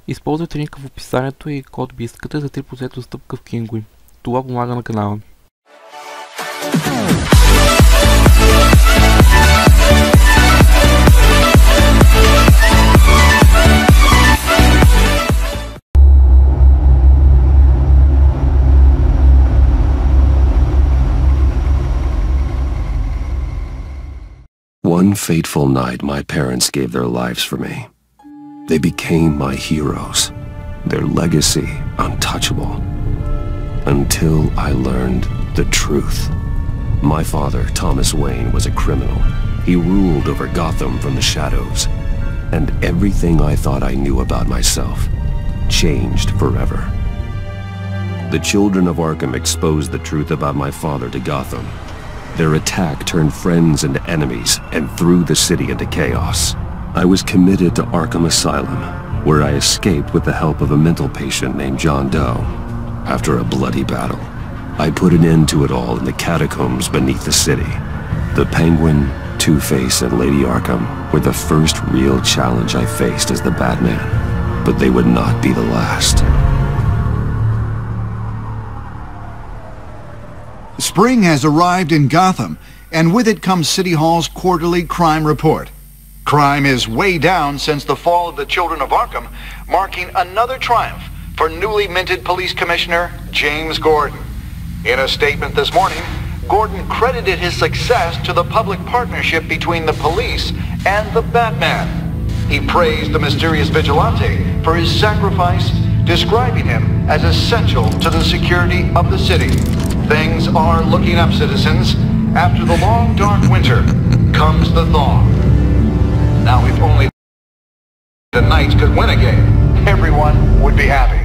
Използвайте линка в описанието и код Biskata за 3% отстъпка в Kinguin. Това помага на канала. One fateful night, my parents gave their lives for me. They became my heroes, their legacy untouchable. Until I learned the truth. My father, Thomas Wayne, was a criminal. He ruled over Gotham from the shadows. And everything I thought I knew about myself changed forever. The children of Arkham exposed the truth about my father to Gotham. Their attack turned friends into enemies and threw the city into chaos. I was committed to Arkham Asylum, where I escaped with the help of a mental patient named John Doe. After a bloody battle, I put an end to it all in the catacombs beneath the city. The Penguin, Two-Face, and Lady Arkham were the first real challenge I faced as the Batman, but they would not be the last. Spring has arrived in Gotham, and with it comes City Hall's quarterly crime report. Crime is way down since the fall of the Children of Arkham, marking another triumph for newly minted Police Commissioner James Gordon. In a statement this morning, Gordon credited his success to the public partnership between the police and the Batman. He praised the mysterious vigilante for his sacrifice, describing him as essential to the security of the city. Things are looking up, citizens. After the long, dark winter comes the thaw. Now, if only the Knights could win a game, everyone would be happy.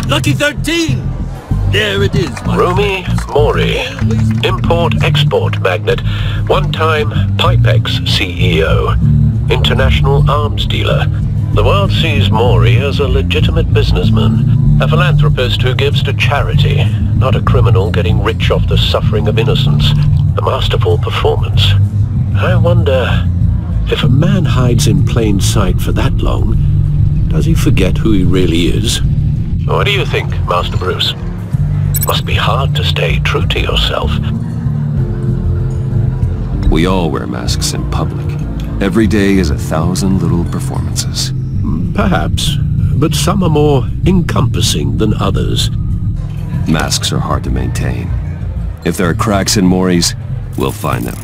Lucky 13! There it is, my Rumi Mori, import-export magnate, one-time Pipex CEO, international arms dealer. The world sees Mori as a legitimate businessman, a philanthropist who gives to charity, not a criminal getting rich off the suffering of innocence. A masterful performance. I wonder, if a man hides in plain sight for that long, does he forget who he really is? What do you think, Master Bruce? Must be hard to stay true to yourself. We all wear masks in public. Every day is 1,000 little performances. Perhaps, but some are more encompassing than others. Masks are hard to maintain. If there are cracks in Mori's, we'll find them.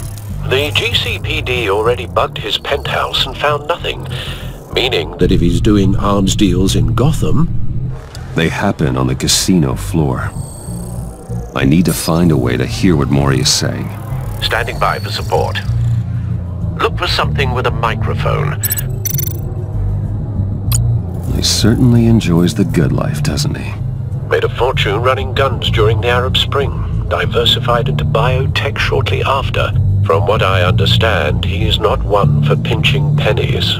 The GCPD already bugged his penthouse and found nothing, meaning that if he's doing arms deals in Gotham... They happen on the casino floor. I need to find a way to hear what Mori is saying. Standing by for support. Look for something with a microphone. He certainly enjoys the good life, doesn't he? Made a fortune running guns during the Arab Spring. Diversified into biotech shortly after. From what I understand, he is not one for pinching pennies.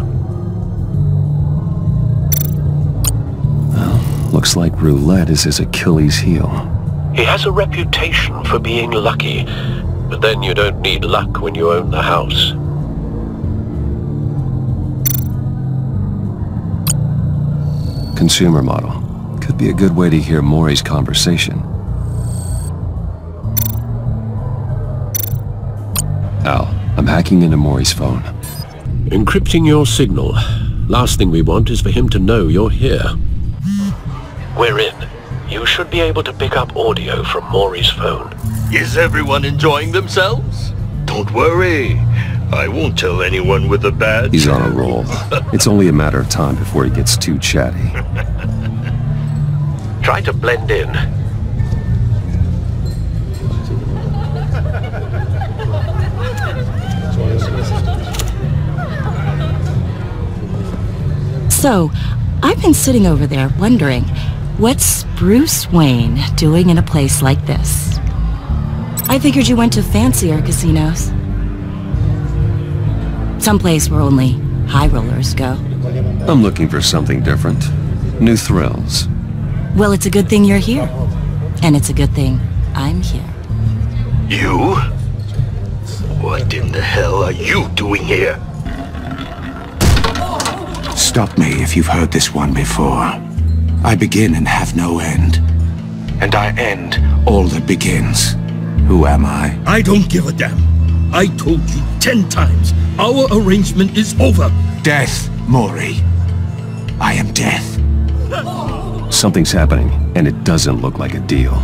Well, looks like roulette is his Achilles heel. He has a reputation for being lucky, but then you don't need luck when you own the house. Consumer model. Could be a good way to hear Mori's conversation. Al, I'm hacking into Mori's phone. Encrypting your signal. Last thing we want is for him to know you're here. We're in. You should be able to pick up audio from Mori's phone. Is everyone enjoying themselves? Don't worry. I won't tell anyone with a badge. He's on a roll. It's only a matter of time before he gets too chatty. Try to blend in. So, I've been sitting over there wondering, what's Bruce Wayne doing in a place like this? I figured you went to fancier casinos. Someplace where only high rollers go. I'm looking for something different. New thrills. Well, it's a good thing you're here. And it's a good thing I'm here. You? What in the hell are you doing here? Stop me if you've heard this one before. I begin and have no end. And I end all that begins. Who am I? I don't give a damn. I told you 10 times. Our arrangement is over. Death, Maury. I am death. Something's happening, and it doesn't look like a deal.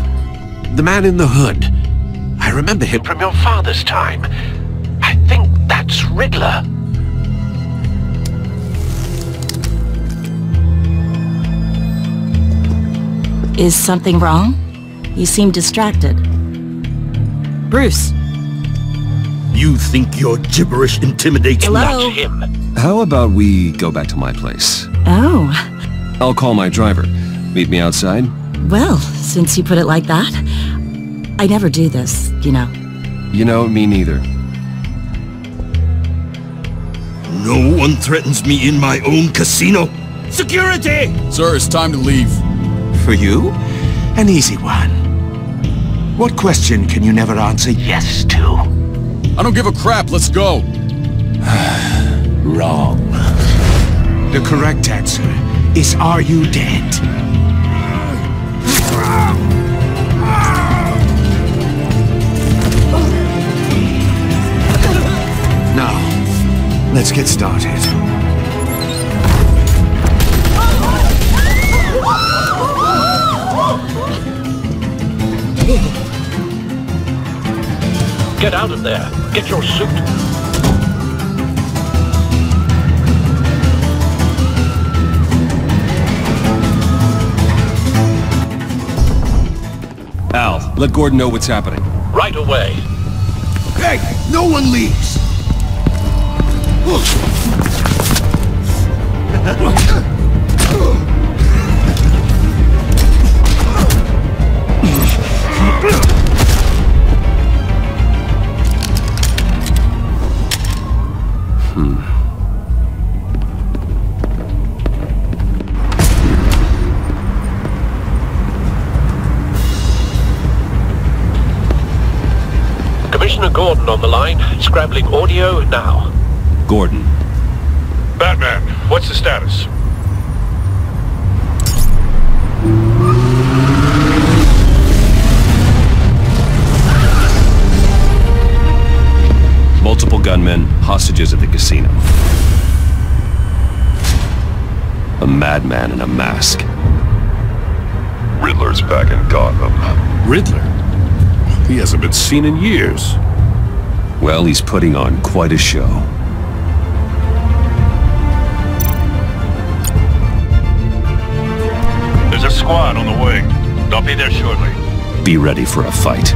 The man in the hood. I remember him from your father's time. I think that's Riddler. Is something wrong? You seem distracted. Bruce. You think your gibberish intimidates me? Hello? Not him. How about we go back to my place? Oh. I'll call my driver. Meet me outside? Well, since you put it like that, I never do this, you know. You know, me neither. No one threatens me in my own casino. Security! Sir, it's time to leave. For you? An easy one. What question can you never answer yes to? I don't give a crap, let's go. Wrong. The correct answer is, are you dead? Now, let's get started. Get out of there. Get your suit. Al, let Gordon know what's happening. Right away. Hey, no one leaves! Commissioner Gordon on the line, scrambling audio now. Gordon. Batman, what's the status? Multiple gunmen, hostages at the casino. A madman in a mask. Riddler's back in Gotham. Riddler? He hasn't been seen in years. Well, he's putting on quite a show. There's a squad on the way. They'll be there shortly. Be ready for a fight.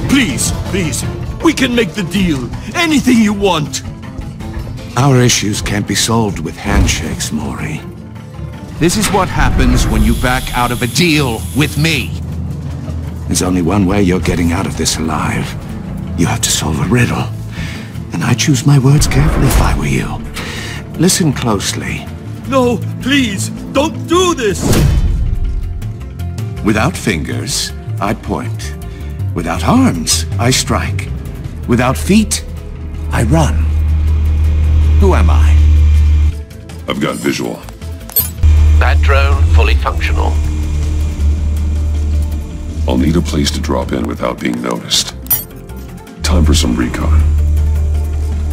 Please, please. We can make the deal. Anything you want. Our issues can't be solved with handshakes, Maury. This is what happens when you back out of a deal with me. There's only one way you're getting out of this alive. You have to solve a riddle. And I choose my words carefully if I were you. Listen closely. No, please, don't do this. Without fingers, I point. Without arms, I strike. Without feet, I run. Who am I? I've got visual. That drone fully functional. I'll need a place to drop in without being noticed. Time for some recon.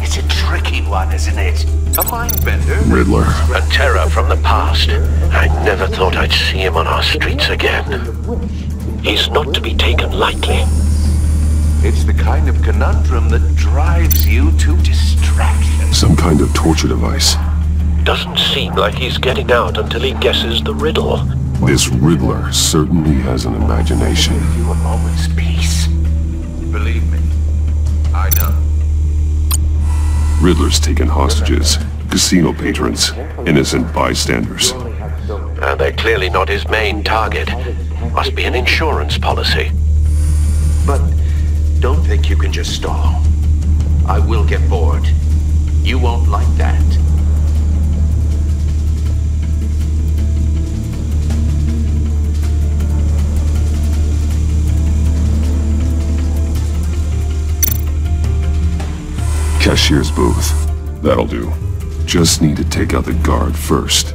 It's a tricky one, isn't it? A mind bender. Riddler. A terror from the past. I never thought I'd see him on our streets again. He's not to be taken lightly. It's the kind of conundrum that drives you to distraction. Some kind of torture device. Doesn't seem like he's getting out until he guesses the riddle. This Riddler certainly has an imagination. Give you a moment's peace. Believe me, I know. Riddler's taken hostages, casino patrons, innocent bystanders. They're clearly not his main target. Must be an insurance policy. But don't think you can just stall. I will get bored. You won't like that. Cashier's booth. That'll do. Just need to take out the guard first.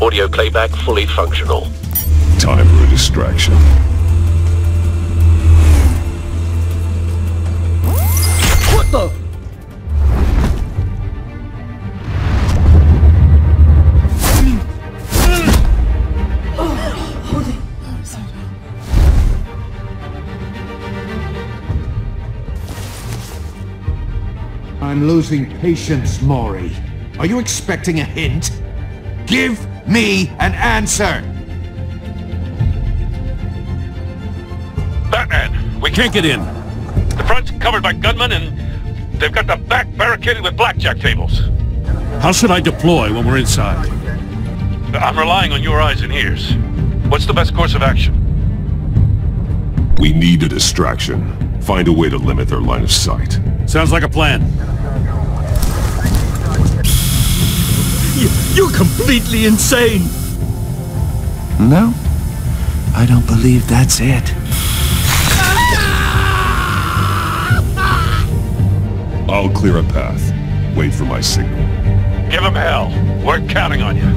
Audio playback fully functional. Time for a distraction. What the? I'm losing patience, Maury. Are you expecting a hint? Give me an answer! Batman, we can't get in. The front's covered by gunmen and they've got the back barricaded with blackjack tables. How should I deploy when we're inside? I'm relying on your eyes and ears. What's the best course of action? We need a distraction. Find a way to limit their line of sight. Sounds like a plan. You're completely insane! No, I don't believe that's it. I'll clear a path. Wait for my signal. Give him hell. We're counting on you.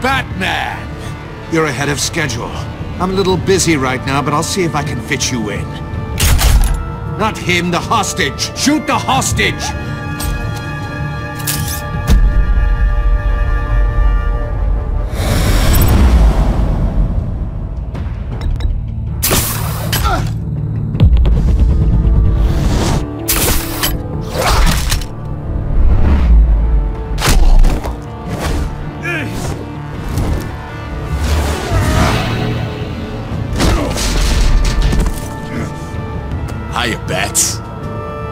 Batman! You're ahead of schedule. I'm a little busy right now, but I'll see if I can fit you in. Not him, the hostage! Shoot the hostage! Hiya, Bats.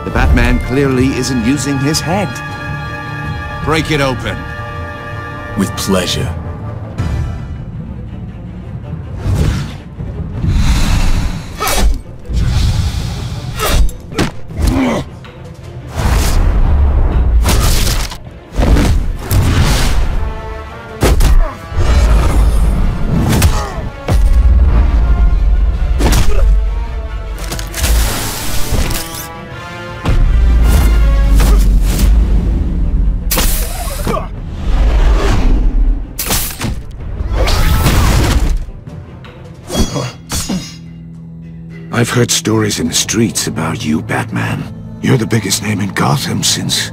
The Batman clearly isn't using his head. Break it open. With pleasure. I've heard stories in the streets about you, Batman. You're the biggest name in Gotham since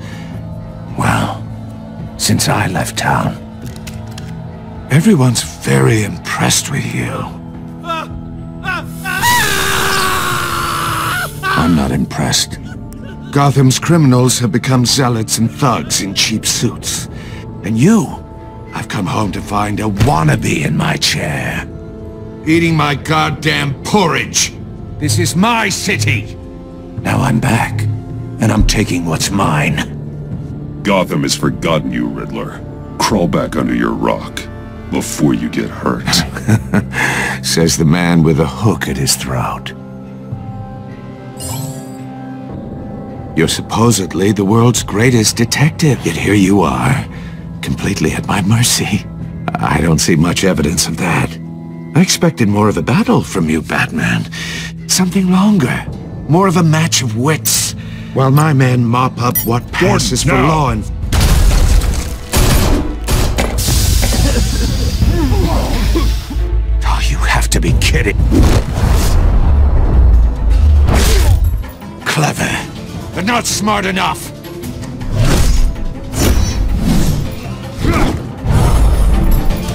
I left town. Everyone's very impressed with you. I'm not impressed. Gotham's criminals have become zealots and thugs in cheap suits. And you, I've come home to find a wannabe in my chair. Eating my goddamn porridge. This is my city! Now I'm back, and I'm taking what's mine. Gotham has forgotten you, Riddler. Crawl back under your rock before you get hurt. Says the man with a hook at his throat. You're supposedly the world's greatest detective, yet here you are, completely at my mercy. I don't see much evidence of that. I expected more of a battle from you, Batman. Something longer. More of a match of wits. While my men mop up what passes for law and... Oh, you have to be kidding. Clever, but not smart enough.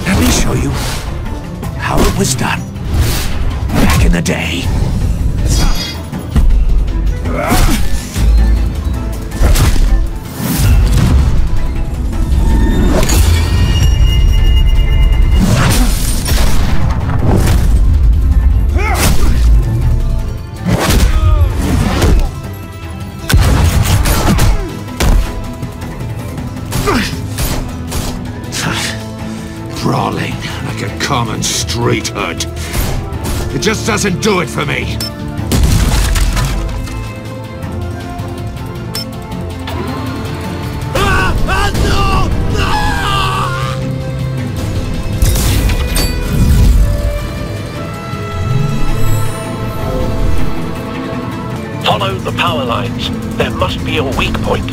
Let me show you how it was done back in the day. crawling like a common street hood. It just doesn't do it for me. Follow the power lines. There must be a weak point.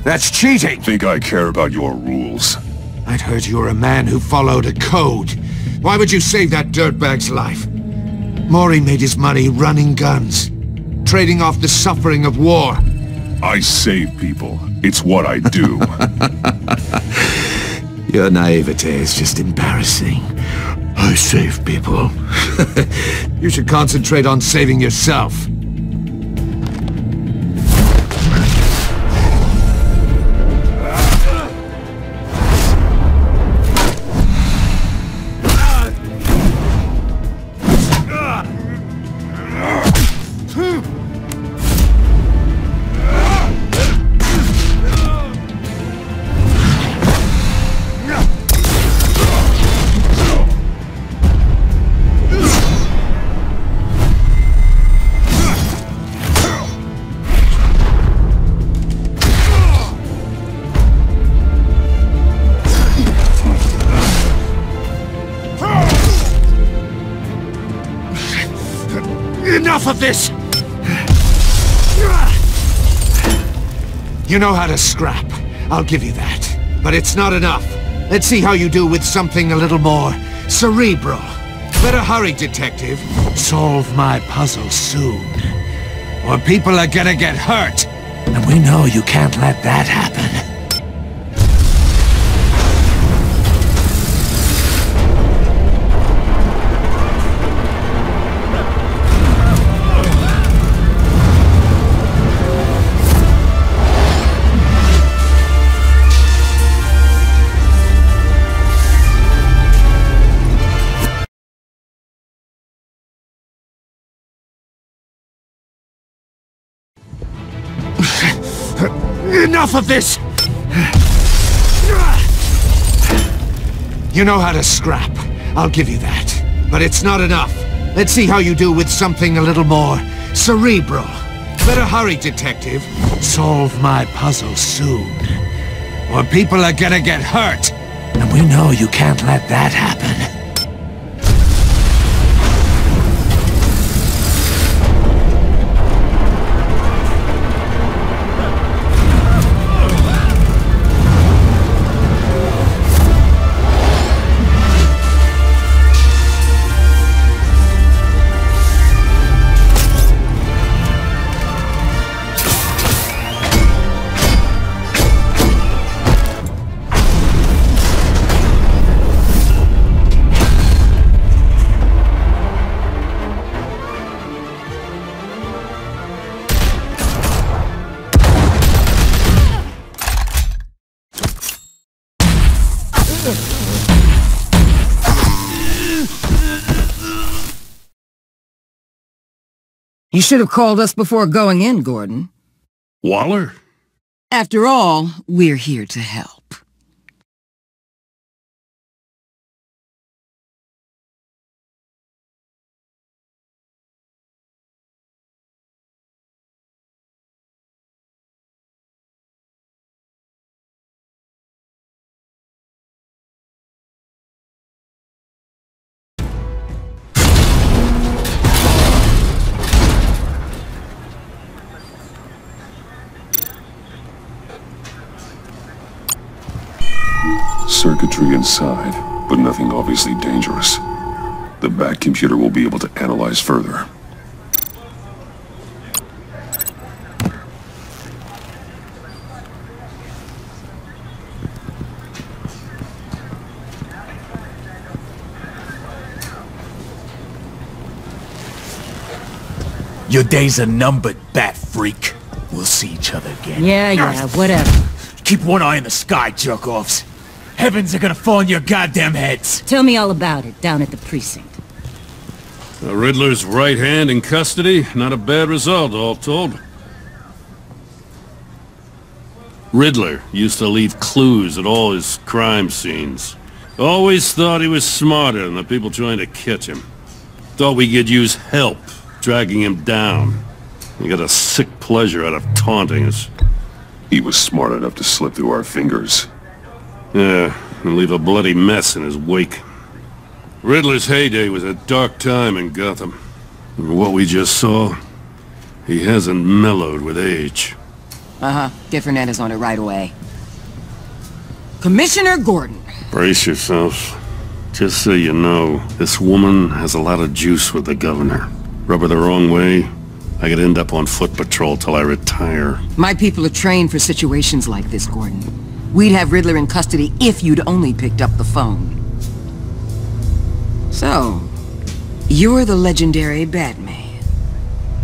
That's cheating! Think I care about your rules? I'd heard you were a man who followed a code. Why would you save that dirtbag's life? Maury made his money running guns, trading off the suffering of war. I save people. It's what I do. Your naivete is just embarrassing. I save people. You should concentrate on saving yourself. Enough of this! You know how to scrap. I'll give you that. But it's not enough. Let's see how you do with something a little more cerebral. Better hurry, detective. Solve my puzzle soon. Or people are gonna get hurt. And we know you can't let that happen. Enough of this! You know how to scrap. I'll give you that. But it's not enough. Let's see how you do with something a little more cerebral. Better hurry, detective. Solve my puzzle soon. Or people are gonna get hurt. And we know you can't let that happen. You should have called us before going in, Gordon. Waller? After all, we're here to help. Circuitry inside, but nothing obviously dangerous. The back computer will be able to analyze further. Your days are numbered, bat freak. We'll see each other again. Yeah, whatever. Keep one eye in the sky, jerk-offs. Heavens are gonna fall on your goddamn heads. Tell me all about it down at the precinct. The Riddler's right hand in custody. Not a bad result, all told. Riddler used to leave clues at all his crime scenes. Always thought he was smarter than the people trying to catch him. Thought we could use help dragging him down. He got a sick pleasure out of taunting us. He was smart enough to slip through our fingers. Yeah, and leave a bloody mess in his wake. Riddler's heyday was a dark time in Gotham. And what we just saw, he hasn't mellowed with age. Get Fernandez on it right away. Commissioner Gordon. Brace yourselves. Just so you know, this woman has a lot of juice with the governor. Rub her the wrong way, I could end up on foot patrol till I retire. My people are trained for situations like this, Gordon. We'd have Riddler in custody if you'd only picked up the phone. So, you're the legendary Batman.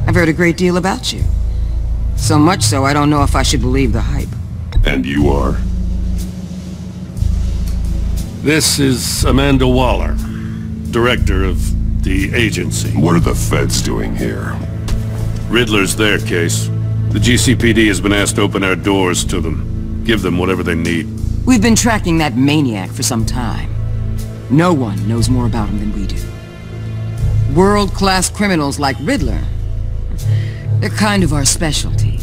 I've heard a great deal about you. So much so, I don't know if I should believe the hype. And you are? This is Amanda Waller, director of the agency. What are the feds doing here? Riddler's their case. The GCPD has been asked to open our doors to them. Give them whatever they need. We've been tracking that maniac for some time. No one knows more about him than we do. World-class criminals like Riddler, they're kind of our specialty.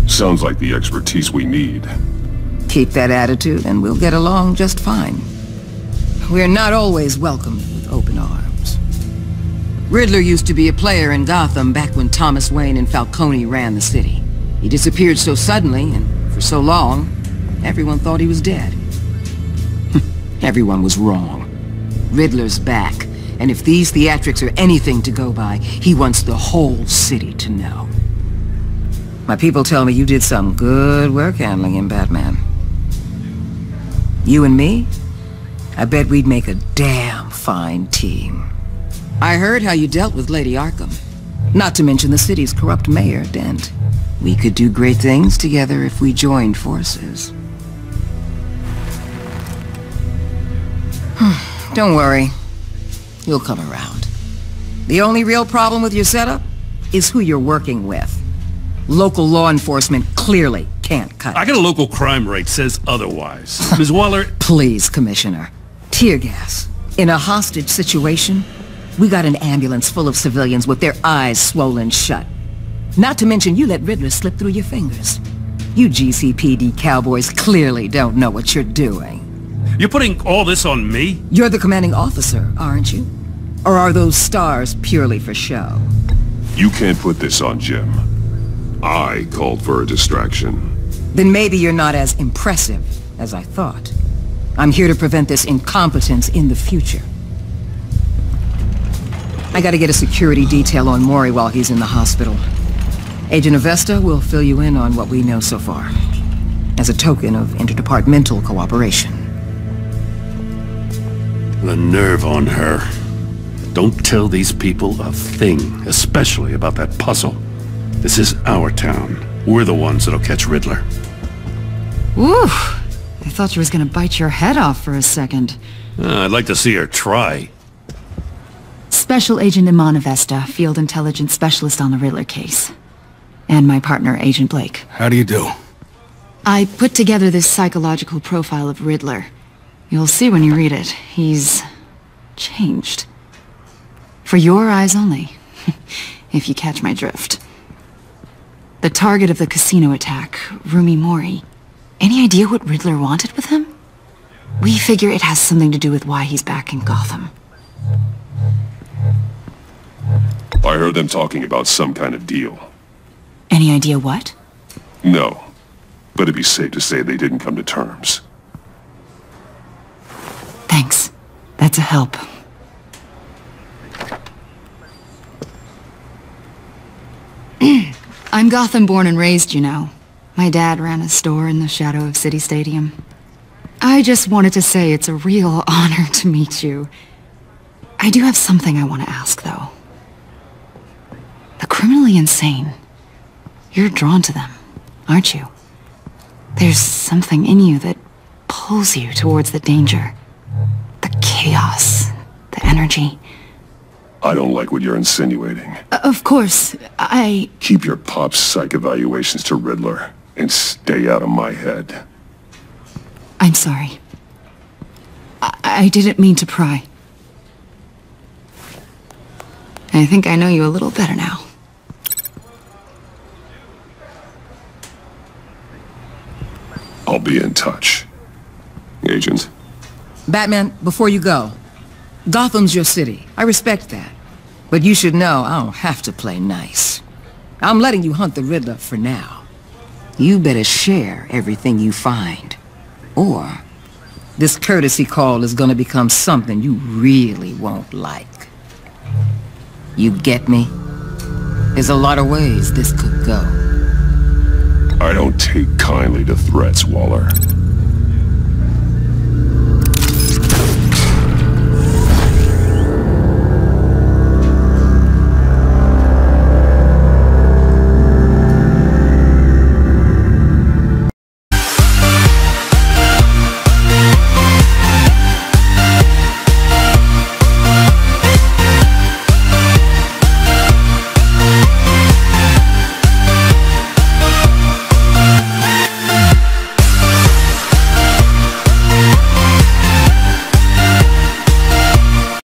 Sounds like the expertise we need. Keep that attitude and we'll get along just fine. We're not always welcomed with open arms. Riddler used to be a player in Gotham back when Thomas Wayne and Falcone ran the city. He disappeared so suddenly and for so long, everyone thought he was dead. Everyone was wrong. Riddler's back, and if these theatrics are anything to go by, he wants the whole city to know. My people tell me you did some good work handling him, Batman. You and me? I bet we'd make a damn fine team. I heard how you dealt with Lady Arkham. Not to mention the city's corrupt mayor, Dent. We could do great things together if we joined forces. Don't worry. You'll come around. The only real problem with your setup is who you're working with. Local law enforcement clearly can't cut it. I got a local crime rate says otherwise. Ms. Waller... Please, Commissioner. Tear gas. In a hostage situation, we got an ambulance full of civilians with their eyes swollen shut. Not to mention you let Riddler slip through your fingers. You GCPD cowboys clearly don't know what you're doing. You're putting all this on me? You're the commanding officer, aren't you? Or are those stars purely for show? You can't put this on Jim. I called for a distraction. Then maybe you're not as impressive as I thought. I'm here to prevent this incompetence in the future. I gotta get a security detail on Mori while he's in the hospital. Agent Avesta will fill you in on what we know so far, as a token of interdepartmental cooperation. The nerve on her. Don't tell these people a thing, especially about that puzzle. This is our town. We're the ones that'll catch Riddler. Woo! I thought you was gonna bite your head off for a second. I'd like to see her try. Special Agent Iman Avesta, Field Intelligence Specialist on the Riddler case. And my partner, Agent Blake. How do you do? I put together this psychological profile of Riddler. You'll see when you read it. He's... changed. For your eyes only, if you catch my drift. The target of the casino attack, Rumi Mori. Any idea what Riddler wanted with him? We figure it has something to do with why he's back in Gotham. I heard them talking about some kind of deal. Any idea what? No, but it'd be safe to say they didn't come to terms. Thanks. That's a help. I'm Gotham born and raised, you know. My dad ran a store in the shadow of City Stadium. I just wanted to say it's a real honor to meet you. I do have something I want to ask, though. The criminally insane. You're drawn to them, aren't you? There's something in you that pulls you towards the danger. The chaos, the energy. I don't like what you're insinuating. Of course, Keep your pop's psych evaluations to Riddler, and stay out of my head. I'm sorry. I didn't mean to pry. I think I know you a little better now. I'll be in touch. Agent? Batman, before you go, Gotham's your city. I respect that. But you should know I don't have to play nice. I'm letting you hunt the Riddler for now. You better share everything you find. Or this courtesy call is gonna become something you really won't like. You get me? There's a lot of ways this could go. I don't take kindly to threats, Waller.